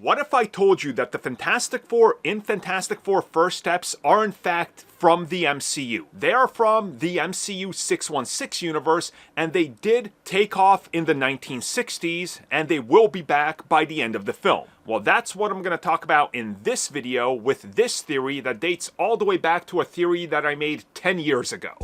What if I told you that the Fantastic Four in Fantastic Four First Steps are in fact from the MCU? They are from the MCU 616 universe, and they did take off in the 1960s, and they will be back by the end of the film. Well, that's what I'm going to talk about in this video with this theory that dates all the way back to a theory that I made 10 years ago.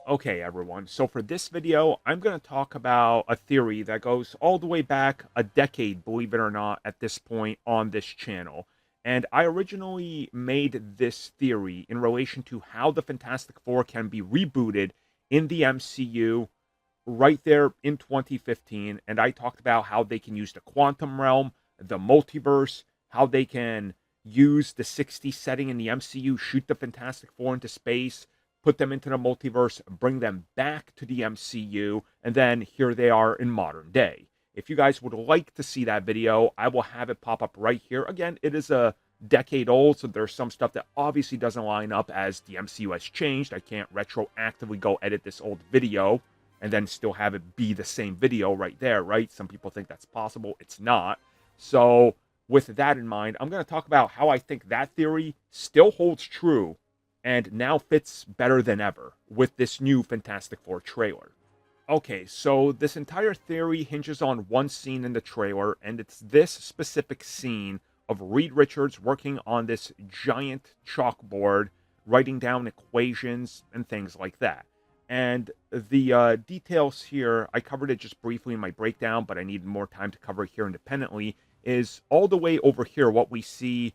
Okay everyone, so for this video, I'm going to talk about a theory that goes all the way back a decade, believe it or not, at this point on this channel. And I originally made this theory in relation to how the Fantastic Four can be rebooted in the MCU right there in 2015. And I talked about how they can use the quantum realm, the multiverse, how they can use the 60s setting in the MCU, shoot the Fantastic Four into space, put them into the multiverse, bring them back to the MCU, and then here they are in modern day. If you guys would like to see that video, I will have it pop up right here. Again, it is a decade old, so there's some stuff that obviously doesn't line up as the MCU has changed. I can't retroactively go edit this old video and then still have it be the same video right there, right? Some people think that's possible. It's not. So with that in mind, I'm going to talk about how I think that theory still holds true and now fits better than ever with this new Fantastic Four trailer. Okay, so this entire theory hinges on one scene in the trailer, and it's this specific scene of Reed Richards working on this giant chalkboard, writing down equations and things like that. And the details here, I covered it just briefly in my breakdown, but I needed more time to cover it here independently, is all the way over here what we see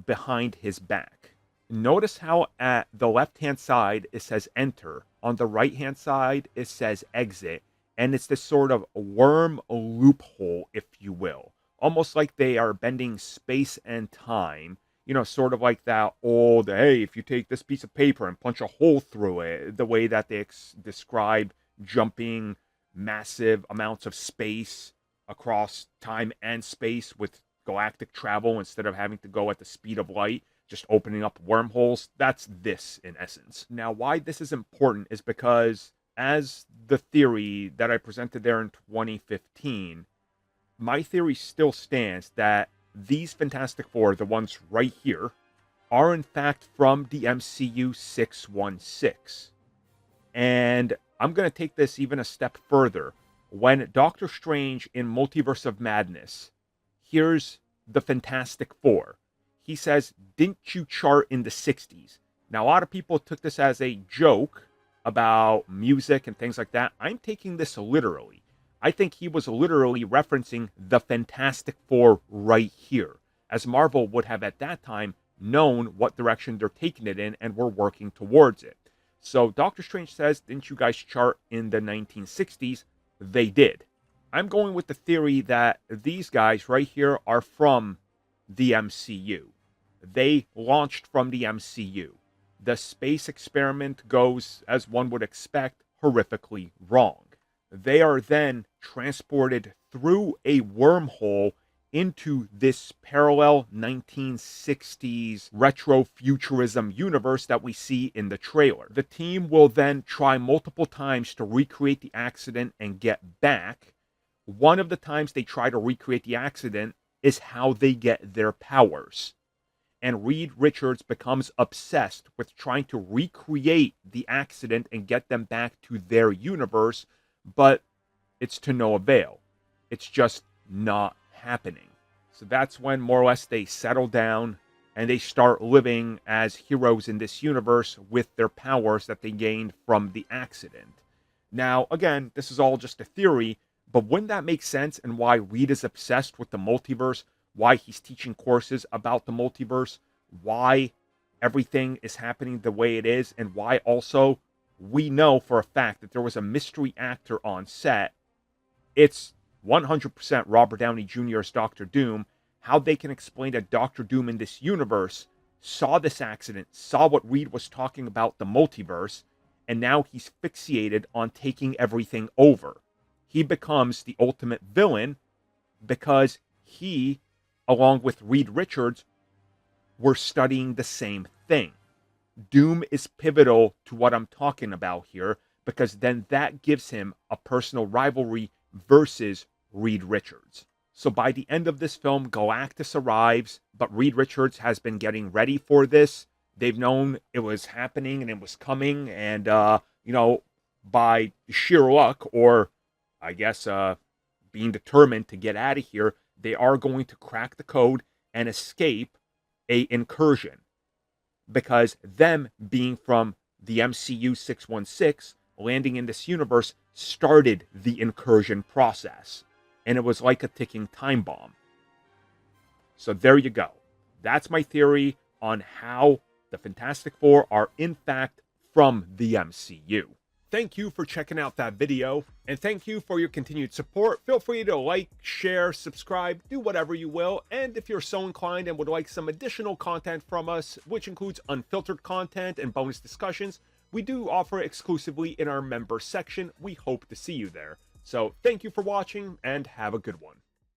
behind his back. Notice how at the left-hand side it says enter. On the right-hand side it says exit. And it's this sort of worm loophole, if you will. Almost like they are bending space and time. You know, sort of like that old, hey, if you take this piece of paper and punch a hole through it. The way that they describe jumping massive amounts of space across time and space with galactic travel instead of having to go at the speed of light. Just opening up wormholes. That's this in essence. Now, why this is important is because as the theory that I presented there in 2015, my theory still stands that these Fantastic Four, the ones right here, are in fact from the MCU 616. And I'm going to take this even a step further. When Doctor Strange in Multiverse of Madness hears the Fantastic Four, he says, didn't you chart in the 60s? Now, a lot of people took this as a joke about music and things like that. I'm taking this literally. I think he was literally referencing the Fantastic Four right here, as Marvel would have at that time known what direction they're taking it in and were working towards it. So Doctor Strange says, didn't you guys chart in the 1960s? They did. I'm going with the theory that these guys right here are from the MCU. They launched from the MCU. The space experiment goes, as one would expect, horrifically wrong. They are then transported through a wormhole into this parallel 1960s retrofuturism universe that we see in the trailer. The team will then try multiple times to recreate the accident and get back. One of the times they try to recreate the accident is how they get their powers. And Reed Richards becomes obsessed with trying to recreate the accident and get them back to their universe, but it's to no avail. It's just not happening. So that's when more or less they settle down and they start living as heroes in this universe with their powers that they gained from the accident. Now, again, this is all just a theory, but wouldn't that make sense and why Reed is obsessed with the multiverse? Why he's teaching courses about the multiverse, why everything is happening the way it is, and why also we know for a fact that there was a mystery actor on set. It's 100% Robert Downey Jr. as Doctor Doom. How they can explain that Doctor Doom in this universe saw this accident, saw what Reed was talking about, the multiverse, and now he's fixated on taking everything over. He becomes the ultimate villain because he, along with Reed Richards, were studying the same thing. Doom is pivotal to what I'm talking about here because then that gives him a personal rivalry versus Reed Richards. So by the end of this film, Galactus arrives, but Reed Richards has been getting ready for this. They've known it was happening and it was coming, and by sheer luck, or I guess being determined to get out of here, they are going to crack the code and escape a incursion. Because them being from the MCU 616, landing in this universe started the incursion process. And it was like a ticking time bomb. So there you go. That's my theory on how the Fantastic Four are in fact from the MCU. Thank you for checking out that video, and thank you for your continued support. Feel free to like, share, subscribe, do whatever you will, and if you're so inclined and would like some additional content from us, which includes unfiltered content and bonus discussions, we do offer exclusively in our member section. We hope to see you there. So thank you for watching, and have a good one.